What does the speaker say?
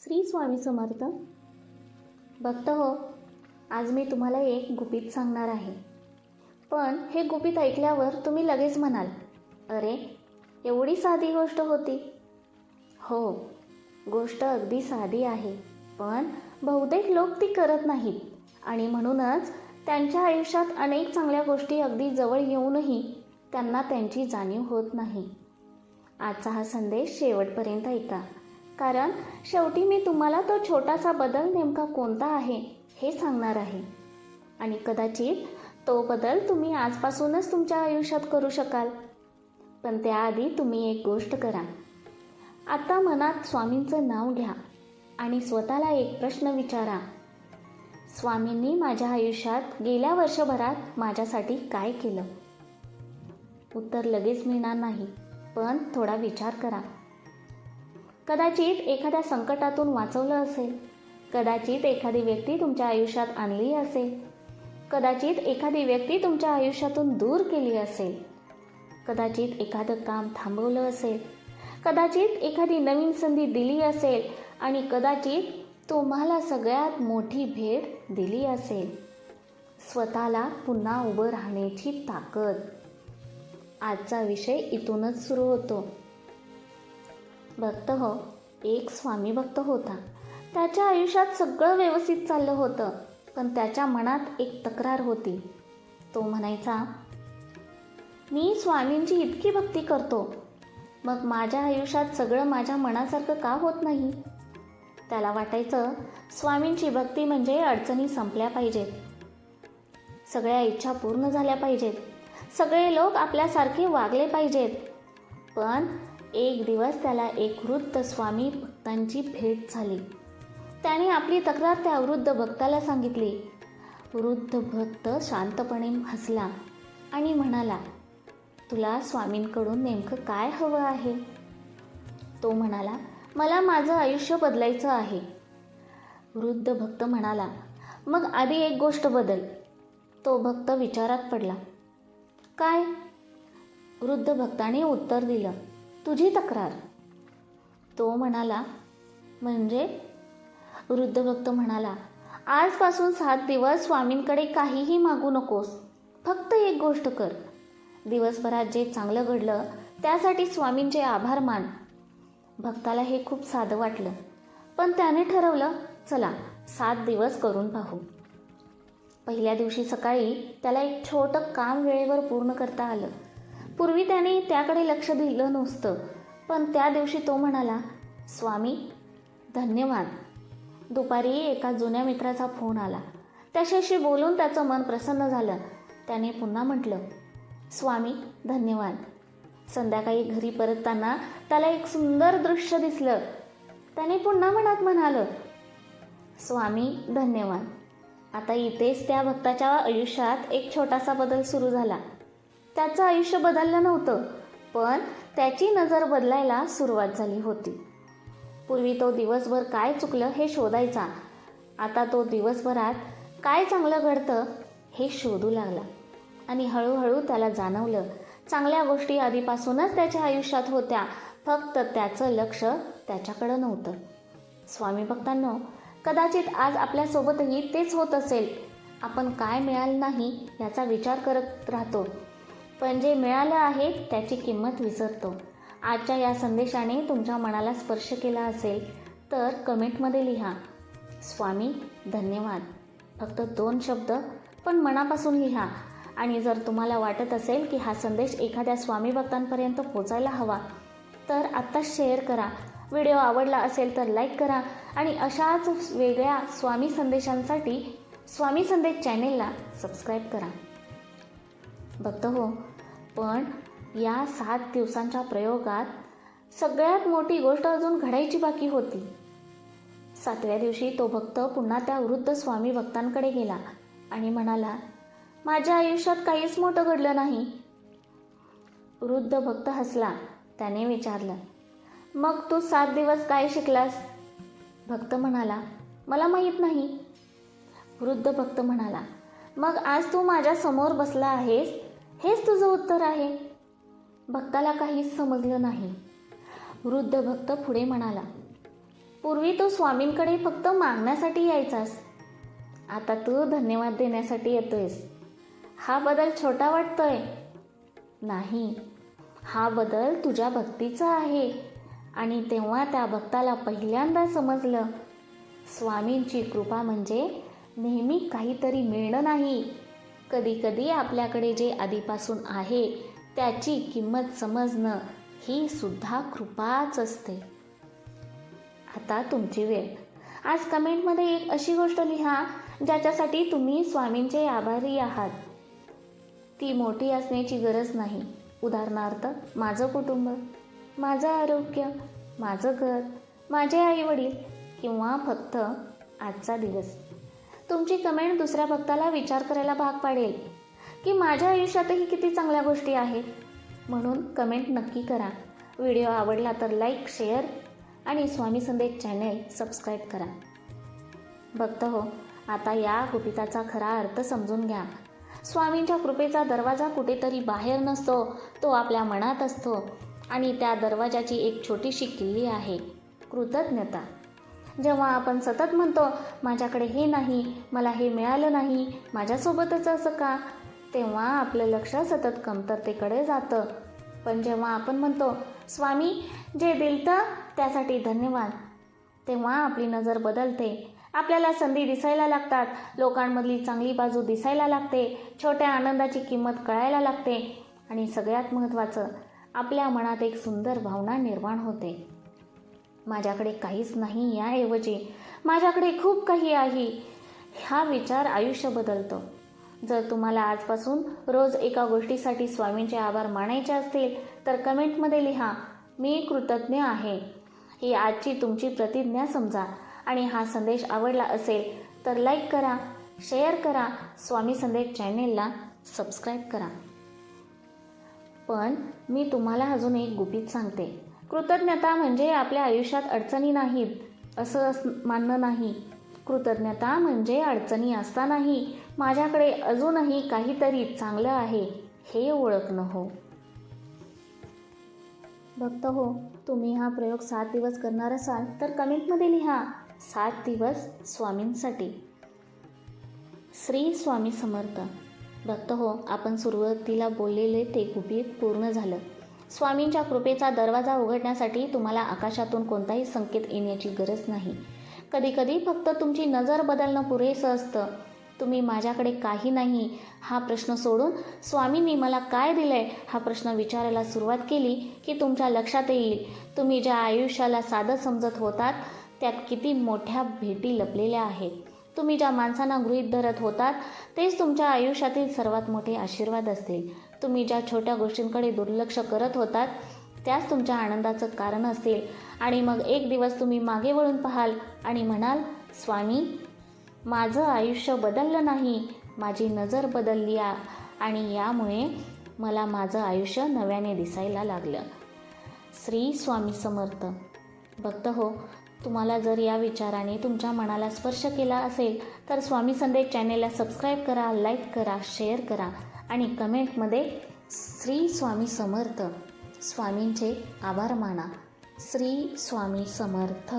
श्री स्वामी समर्थ. भक्त हो, आज मी तुम्हाला एक गुपित सांगणार आहे. पण हे गुपित ऐकल्यावर तुम्ही लगेच म्हणाल, अरे एवढी साधी गोष्ट होती. हो, गोष्ट अगदी साधी आहे, पण बहुतेक लोक ती करत नाहीत आणि म्हणूनच त्यांच्या आयुष्यात अनेक चांगल्या गोष्टी अगदी जवळ येऊनही त्यांना त्यांची जाणीव होत नाही. आजचा हा संदेश शेवटपर्यंत ऐका, कारण शेवटी मी तुम्हाला तो छोटासा बदल नेमका कोणता आहे हे सांगणार आहे. आणि कदाचित तो बदल तुम्ही आजपासूनच तुमच्या आयुष्यात करू शकाल. पण त्याआधी तुम्ही एक गोष्ट करा. आता मनात स्वामींचं नाव घ्या आणि स्वतःला एक प्रश्न विचारा. स्वामींनी माझ्या आयुष्यात गेल्या वर्षभरात माझ्यासाठी काय केलं? उत्तर लगेच मिळणार नाही, पण थोडा विचार करा. कदाचित एखाद्या संकटातून वाचवलं असेल, कदाचित एखादी व्यक्ती तुमच्या आयुष्यात आणली असेल, कदाचित एखादी व्यक्ती तुमच्या आयुष्यातून दूर केली असेल, कदाचित एखादं काम थांबवलं असेल, कदाचित एखादी नवीन संधी दिली असेल आणि कदाचित तुम्हाला सगळ्यात मोठी भेट दिली असेल, स्वतःला पुन्हा उभं राहण्याची ताकद. आजचा विषय इथूनच सुरू होतो. भक्त हो, एक स्वामी भक्त होता. त्याच्या आयुष्यात सगळं व्यवस्थित चाललं होतं, पण त्याच्या मनात एक तक्रार होती. तो म्हणायचा, मी स्वामींची इतकी भक्ती करतो, मग माझ्या आयुष्यात सगळं माझ्या मनासारखं का होत नाही? त्याला वाटायचं, स्वामींची भक्ती म्हणजे अडचणी संपल्या पाहिजेत, सगळ्या इच्छा पूर्ण झाल्या पाहिजेत, सगळे लोक आपल्यासारखे वागले पाहिजेत. पण एक दिवस त्याला एक वृद्ध स्वामी भक्तांची भेट झाली. त्याने आपली तक्रार त्या वृद्ध भक्ताला सांगितली. वृद्ध भक्त शांतपणे हसला आणि म्हणाला, तुला स्वामींकडून नेमकं काय हवं आहे? तो म्हणाला, मला माझं आयुष्य बदलायचं आहे. वृद्ध भक्त म्हणाला, मग आधी एक गोष्ट बदल. तो भक्त विचारात पडला. काय? वृद्ध भक्ताने उत्तर दिलं, तुझी तक्रार. तो म्हणाला, म्हणजे? वृद्ध भक्त म्हणाला, आजपासून 7 दिवस स्वामींकडे काहीही मागू नकोस, फक्त एक गोष्ट कर. दिवसभरात जे चांगलं घडलं त्यासाठी स्वामींचे आभार मान. भक्ताला हे खूप साधं वाटलं, पण त्याने ठरवलं, चला 7 दिवस करून पाहू. पहिल्या दिवशी सकाळी त्याला एक छोटं काम वेळेवर पूर्ण करता आलं. पूर्वी त्याने त्याकडे लक्ष दिलं नव्हतं, पण त्या दिवशी तो म्हणाला, स्वामी धन्यवाद. दुपारी एका जुन्या मित्राचा फोन आला. त्याच्याशी बोलून त्याचं मन प्रसन्न झालं. त्याने पुन्हा म्हटलं, स्वामी धन्यवाद. संध्याकाळी घरी परतताना त्याला एक सुंदर दृश्य दिसलं. त्याने पुन्हा मनात म्हणालं, स्वामी धन्यवाद. आता इथेच त्या भक्ताच्या आयुष्यात एक छोटासा बदल सुरू झाला. त्याचं आयुष्य बदललं नव्हतं, पण त्याची नजर बदलायला सुरुवात झाली होती. पूर्वी तो दिवसभर काय चुकलं हे शोधायचा. आता तो दिवसभरात काय चांगलं घडतं हे शोधू लागला. आणि हळूहळू त्याला जाणवलं, चांगल्या गोष्टी आधीपासूनच त्याच्या आयुष्यात होत्या, फक्त त्याचं लक्ष त्याच्याकडं नव्हतं. स्वामी भक्तांनो, कदाचित आज आपल्यासोबतही तेच होत असेल. आपण काय मिळालं नाही याचा विचार करत राहतो, पण जे मिळालं आहे त्याची किंमत विसरतो. आजच्या या संदेशाने तुमच्या मनाला स्पर्श केला असेल तर कमेंटमध्ये लिहा, स्वामी धन्यवाद. फक्त 2 शब्द, पण मनापासून लिहा. आणि जर तुम्हाला वाटत असेल की हा संदेश एखाद्या स्वामी भक्तांपर्यंत पोचायला हवा, तर आत्ताच शेअर करा. व्हिडिओ आवडला असेल तर लाईक करा आणि अशाच वेगळ्या स्वामी संदेशांसाठी स्वामी संदेश चॅनेलला सबस्क्राईब करा. भक्त हो, पण या 7 दिवसांच्या प्रयोगात सगळ्यात मोठी गोष्ट अजून घडायची बाकी होती. 7व्या दिवशी तो भक्त पुन्हा त्या वृद्ध स्वामी भक्तांकडे गेला आणि म्हणाला, माझ्या आयुष्यात काहीच मोठं घडलं नाही. वृद्ध भक्त हसला. त्याने विचारलं, मग तू 7 दिवस काय शिकलास? भक्त म्हणाला, मला माहीत नाही. वृद्ध भक्त म्हणाला, मग आज तू माझ्या समोर बसला आहेस, हेच तुझं उत्तर आहे. भक्ताला काहीच समजलं नाही. वृद्ध भक्त पुढे म्हणाला, पूर्वी तू स्वामींकडे फक्त मागण्यासाठी यायचास, आता तू धन्यवाद देण्यासाठी येतोयस. हा बदल छोटा वाटतोय? नाही, हा बदल तुझ्या भक्तीचा आहे. आणि तेव्हा त्या भक्ताला पहिल्यांदा समजलं, स्वामींची कृपा म्हणजे नेहमी काहीतरी मिळणं नाही. कधीकधी आपल्याकडे जे आधीपासून आहे त्याची किंमत समजणं ही सुद्धा कृपाच असते. आता तुमची वेळ. आज कमेंटमध्ये एक अशी गोष्ट लिहा ज्याच्यासाठी तुम्ही स्वामींचे आभारी आहात. ती मोठी असण्याची गरज नाही. उदाहरणार्थ, माझं कुटुंब, माझं आरोग्य, माझं घर, माझे आईवडील किंवा फक्त आजचा दिवस. तुमची कमेंट दुसऱ्या भक्ताला विचार करायला भाग पाडेल की माझ्या आयुष्यातही किती चांगल्या गोष्टी आहेत. म्हणून कमेंट नक्की करा. व्हिडिओ आवडला तर लाईक, शेअर आणि स्वामी संदेश चॅनेल सबस्क्राईब करा. भक्त हो, आता या गुपिताचा खरा अर्थ समजून घ्या. स्वामींच्या कृपेचा दरवाजा कुठेतरी बाहेर नसतो, तो आपल्या मनात असतो. आणि त्या दरवाजाची एक छोटीशी किल्ली आहे, कृतज्ञता. जेव्हा आपण सतत म्हणतो, माझ्याकडे हे नाही, मला हे मिळालं नाही, माझ्यासोबतच असं का, तेव्हा आपलं लक्ष सतत कमतरतेकडे जातं. पण जेव्हा आपण म्हणतो, स्वामी जे दिलतं त्यासाठी धन्यवाद, तेव्हा आपली नजर बदलते. आपल्याला संधी दिसायला लागतात, लोकांमधली चांगली बाजू दिसायला लागते, छोट्या आनंदाची किंमत कळायला लागते. आणि सगळ्यात महत्त्वाचं, आपल्या मनात एक सुंदर भावना निर्माण होते. माझ्याकडे काहीच नाही याऐवजी माझ्याकडे खूप काही आहे, हा विचार आयुष्य बदलतो. जर तुम्हाला आजपासून रोज एका गोष्टीसाठी स्वामींचे आभार मानायचे असतील तर कमेंटमध्ये लिहा, मी कृतज्ञ आहे. ही आजची तुमची प्रतिज्ञा समजा. आणि हा संदेश आवडला असेल तर लाईक करा, शेअर करा, स्वामी संदेश चॅनेलला सबस्क्राईब करा. पण मी तुम्हाला अजून एक गुपित सांगते. कृतज्ञता म्हणजे आपल्या आयुष्यात अडचणी नाहीत असं मानणं नाही. कृतज्ञता म्हणजे अडचणी असतानाही माझ्याकडे अजूनही काहीतरी चांगलं आहे हे ओळखणं हो. भक्त हो, तुम्ही हा प्रयोग 7 दिवस करणार असाल तर कमेंटमध्ये लिहा, 7 दिवस स्वामींसाठी. श्री स्वामी समर्थ. भक्त हो, आपण सुरुवातीला बोललेले ते गुपित पूर्ण झालं. स्वामींच्या कृपेचा दरवाजा उघडण्यासाठी तुम्हाला आकाशातून कोणताही संकेत येण्याची गरज नाही. कधीकधी फक्त तुमची नजर बदलणं पुरेसं असतं. तुम्ही माझ्याकडे काही नाही हा प्रश्न सोडून स्वामींनी मला काय दिलंय हा प्रश्न विचारायला सुरुवात केली की तुमच्या लक्षात येईल, तुम्ही ज्या आयुष्याला साधं समजत होतात त्यात किती मोठ्या भेटी लपलेल्या आहेत. तुम्ही ज्या माणसांना गृहीत धरत होतात तेच तुमच्या आयुष्यातील सर्वात मोठे आशीर्वाद असतील. तुम्ही ज्या छोट्या गोष्टींकडे दुर्लक्ष करत होतात त्याच तुमच्या आनंदाचं कारण असतील. आणि मग एक दिवस तुम्ही मागे वळून पाहाल आणि म्हणाल, स्वामी माझं आयुष्य बदललं नाही, माझी नजर बदलली आणि यामुळे मला माझं आयुष्य नव्याने दिसायला लागलं. श्री स्वामी समर्थ. भक्त हो, तुम्हाला जर या विचाराने तुमच्या मनाला स्पर्श केला असेल तर स्वामी संदेश चॅनेलला सबस्क्राईब करा, लाईक करा, शेअर करा आणि कमेंटमध्ये श्री स्वामी समर्थ, स्वामींचे आभार माना. श्री स्वामी समर्थ.